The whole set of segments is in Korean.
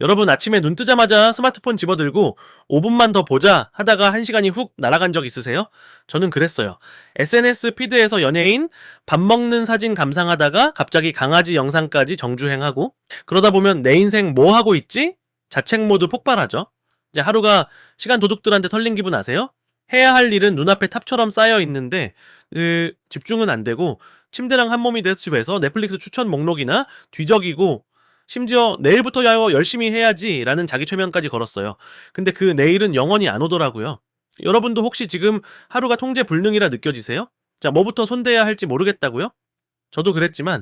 여러분 아침에 눈 뜨자마자 스마트폰 집어들고 5분만 더 보자 하다가 1시간이 훅 날아간 적 있으세요? 저는 그랬어요. SNS 피드에서 연예인 밥 먹는 사진 감상하다가 갑자기 강아지 영상까지 정주행하고 그러다 보면 내 인생 뭐 하고 있지? 자책 모드 폭발하죠. 이제 하루가 시간 도둑들한테 털린 기분 아세요? 해야 할 일은 눈앞에 탑처럼 쌓여 있는데 집중은 안 되고 침대랑 한 몸이 돼서 넷플릭스 추천 목록이나 뒤적이고 심지어 내일부터야 열심히 해야지 라는 자기 최면까지 걸었어요. 근데 그 내일은 영원히 안 오더라고요. 여러분도 혹시 지금 하루가 통제 불능이라 느껴지세요? 자, 뭐부터 손대야 할지 모르겠다고요? 저도 그랬지만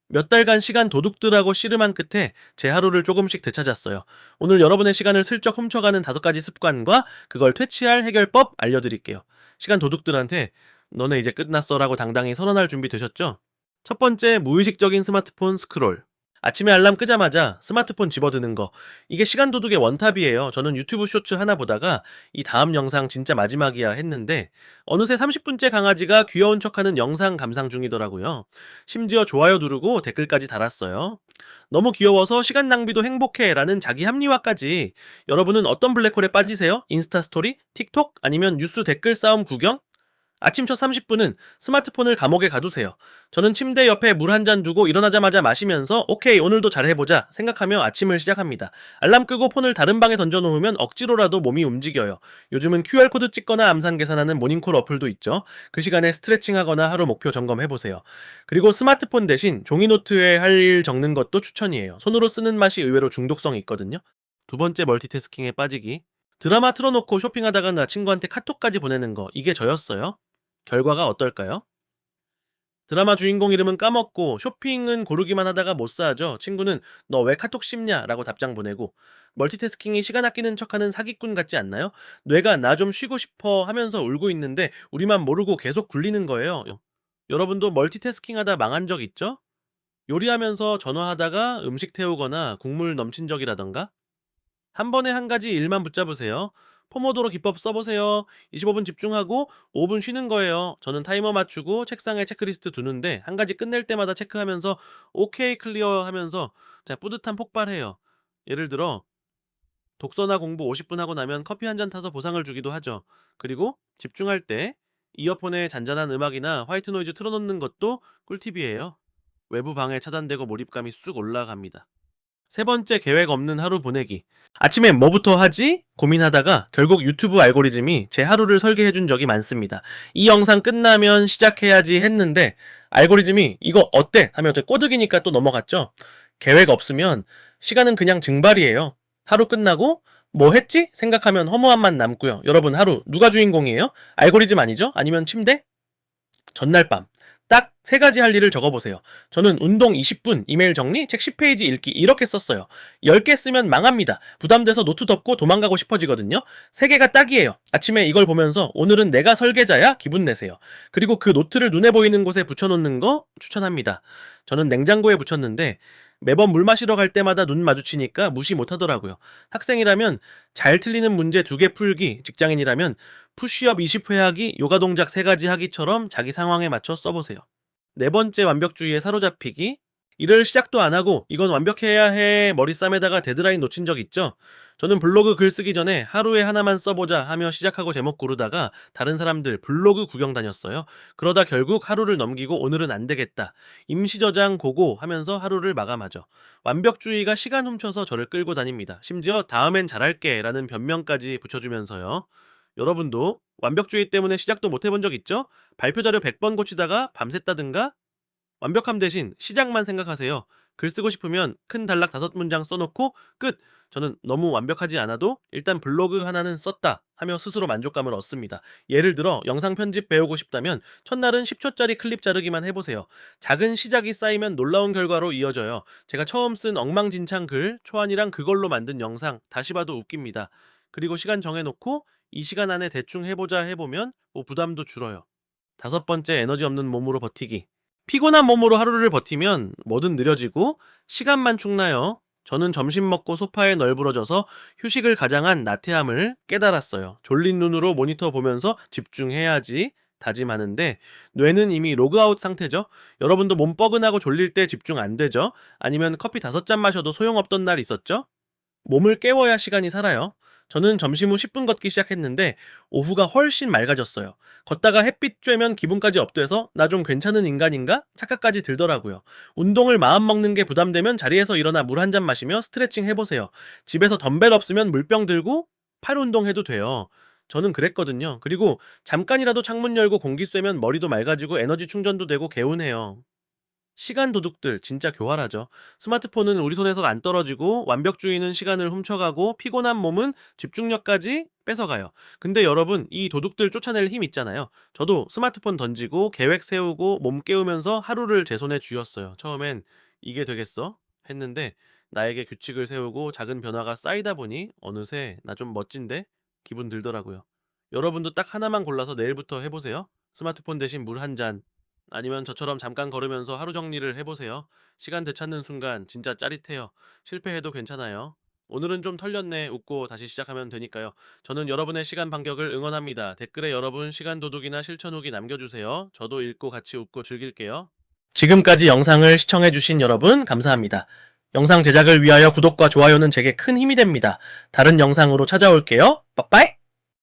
몇 달간 시간 도둑들하고 씨름한 끝에 제 하루를 조금씩 되찾았어요. 오늘 여러분의 시간을 슬쩍 훔쳐가는 5가지 습관과 그걸 퇴치할 해결법 알려드릴게요. 시간 도둑들한테 너네 이제 끝났어 라고 당당히 선언할 준비 되셨죠? 첫 번째, 무의식적인 스마트폰 스크롤. 아침에 알람 끄자마자 스마트폰 집어드는 거. 이게 시간 도둑의 원탑이에요. 저는 유튜브 쇼츠 하나 보다가 이 다음 영상 진짜 마지막이야 했는데 어느새 30분째 강아지가 귀여운 척하는 영상 감상 중이더라고요. 심지어 좋아요 누르고 댓글까지 달았어요. 너무 귀여워서 시간 낭비도 행복해 라는 자기 합리화까지. 여러분은 어떤 블랙홀에 빠지세요? 인스타 스토리? 틱톡? 아니면 뉴스 댓글 싸움 구경? 아침 첫 30분은 스마트폰을 감옥에 가두세요. 저는 침대 옆에 물 한 잔 두고 일어나자마자 마시면서 오케이 오늘도 잘해보자 생각하며 아침을 시작합니다. 알람 끄고 폰을 다른 방에 던져놓으면 억지로라도 몸이 움직여요. 요즘은 QR코드 찍거나 암산 계산하는 모닝콜 어플도 있죠. 그 시간에 스트레칭하거나 하루 목표 점검해보세요. 그리고 스마트폰 대신 종이노트에 할 일 적는 것도 추천이에요. 손으로 쓰는 맛이 의외로 중독성이 있거든요. 두 번째 멀티태스킹에 빠지기. 드라마 틀어놓고 쇼핑하다가 나 친구한테 카톡까지 보내는 거 이게 저였어요. 결과가 어떨까요? 드라마 주인공 이름은 까먹고 쇼핑은 고르기만 하다가 못 사죠. 친구는 너 왜 카톡 씹냐? 라고 답장 보내고 멀티태스킹이 시간 아끼는 척하는 사기꾼 같지 않나요? 뇌가 나 좀 쉬고 싶어 하면서 울고 있는데 우리만 모르고 계속 굴리는 거예요. 여러분도 멀티태스킹 하다 망한 적 있죠? 요리하면서 전화하다가 음식 태우거나 국물 넘친 적이라던가 한 번에 한 가지 일만 붙잡으세요. 포모도로 기법 써보세요. 25분 집중하고 5분 쉬는 거예요. 저는 타이머 맞추고 책상에 체크리스트 두는데 한 가지 끝낼 때마다 체크하면서 오케이 클리어 하면서 자 뿌듯한 폭발해요. 예를 들어 독서나 공부 50분 하고 나면 커피 한 잔 타서 보상을 주기도 하죠. 그리고 집중할 때 이어폰에 잔잔한 음악이나 화이트 노이즈 틀어놓는 것도 꿀팁이에요. 외부 방해 차단되고 몰입감이 쑥 올라갑니다. 세 번째, 계획 없는 하루 보내기. 아침에 뭐부터 하지? 고민하다가 결국 유튜브 알고리즘이 제 하루를 설계해준 적이 많습니다. 이 영상 끝나면 시작해야지 했는데 알고리즘이 이거 어때? 하면 꼬드기니까 또 넘어갔죠. 계획 없으면 시간은 그냥 증발이에요. 하루 끝나고 뭐 했지? 생각하면 허무함만 남고요. 여러분 하루 누가 주인공이에요? 알고리즘 아니죠? 아니면 침대? 전날 밤 딱 3가지 할 일을 적어보세요. 저는 운동 20분, 이메일 정리, 책 10페이지 읽기 이렇게 썼어요. 10개 쓰면 망합니다. 부담돼서 노트 덮고 도망가고 싶어지거든요. 3개가 딱이에요. 아침에 이걸 보면서 오늘은 내가 설계자야? 기분 내세요. 그리고 그 노트를 눈에 보이는 곳에 붙여놓는 거 추천합니다. 저는 냉장고에 붙였는데 매번 물 마시러 갈 때마다 눈 마주치니까 무시 못하더라고요. 학생이라면 잘 틀리는 문제 2개 풀기, 직장인이라면 푸시업 20회 하기, 요가 동작 3가지 하기처럼 자기 상황에 맞춰 써보세요. 네 번째, 완벽주의에 사로잡히기. 일을 시작도 안 하고 이건 완벽해야 해 머리쌈에다가 데드라인 놓친 적 있죠? 저는 블로그 글 쓰기 전에 하루에 하나만 써보자 하며 시작하고 제목 고르다가 다른 사람들 블로그 구경 다녔어요. 그러다 결국 하루를 넘기고 오늘은 안 되겠다. 임시 저장 고고 하면서 하루를 마감하죠. 완벽주의가 시간 훔쳐서 저를 끌고 다닙니다. 심지어 다음엔 잘할게 라는 변명까지 붙여주면서요. 여러분도 완벽주의 때문에 시작도 못 해본 적 있죠? 발표 자료 100번 고치다가 밤샜다든가? 완벽함 대신 시작만 생각하세요. 글 쓰고 싶으면 큰 단락 5문장 써놓고 끝! 저는 너무 완벽하지 않아도 일단 블로그 하나는 썼다 하며 스스로 만족감을 얻습니다. 예를 들어 영상 편집 배우고 싶다면 첫날은 10초짜리 클립 자르기만 해보세요. 작은 시작이 쌓이면 놀라운 결과로 이어져요. 제가 처음 쓴 엉망진창 글, 초안이랑 그걸로 만든 영상 다시 봐도 웃깁니다. 그리고 시간 정해놓고 이 시간 안에 대충 해보자 해보면 부담도 줄어요. 5번째, 에너지 없는 몸으로 버티기. 피곤한 몸으로 하루를 버티면 뭐든 느려지고 시간만 축나요. 저는 점심 먹고 소파에 널브러져서 휴식을 가장한 나태함을 깨달았어요. 졸린 눈으로 모니터 보면서 집중해야지 다짐하는데 뇌는 이미 로그아웃 상태죠. 여러분도 몸 뻐근하고 졸릴 때 집중 안 되죠? 아니면 커피 5잔 마셔도 소용없던 날 있었죠? 몸을 깨워야 시간이 살아요. 저는 점심 후 10분 걷기 시작했는데 오후가 훨씬 맑아졌어요. 걷다가 햇빛 쬐면 기분까지 업돼서 나 좀 괜찮은 인간인가? 착각까지 들더라고요. 운동을 마음 먹는 게 부담되면 자리에서 일어나 물 한 잔 마시며 스트레칭 해보세요. 집에서 덤벨 없으면 물병 들고 팔 운동해도 돼요. 저는 그랬거든요. 그리고 잠깐이라도 창문 열고 공기 쐬면 머리도 맑아지고 에너지 충전도 되고 개운해요. 시간 도둑들 진짜 교활하죠. 스마트폰은 우리 손에서 안 떨어지고 완벽주의는 시간을 훔쳐가고 피곤한 몸은 집중력까지 뺏어가요. 근데 여러분, 이 도둑들 쫓아낼 힘 있잖아요. 저도 스마트폰 던지고 계획 세우고 몸 깨우면서 하루를 제 손에 쥐었어요. 처음엔 이게 되겠어? 했는데 나에게 규칙을 세우고 작은 변화가 쌓이다 보니 어느새 나 좀 멋진데? 기분 들더라고요. 여러분도 딱 하나만 골라서 내일부터 해보세요. 스마트폰 대신 물 한 잔, 아니면 저처럼 잠깐 걸으면서 하루 정리를 해보세요. 시간 되찾는 순간 진짜 짜릿해요. 실패해도 괜찮아요. 오늘은 좀 털렸네. 웃고 다시 시작하면 되니까요. 저는 여러분의 시간 반격을 응원합니다. 댓글에 여러분 시간 도둑이나 실천 후기 남겨주세요. 저도 읽고 같이 웃고 즐길게요. 지금까지 영상을 시청해주신 여러분 감사합니다. 영상 제작을 위하여 구독과 좋아요는 제게 큰 힘이 됩니다. 다른 영상으로 찾아올게요. 빠빠이!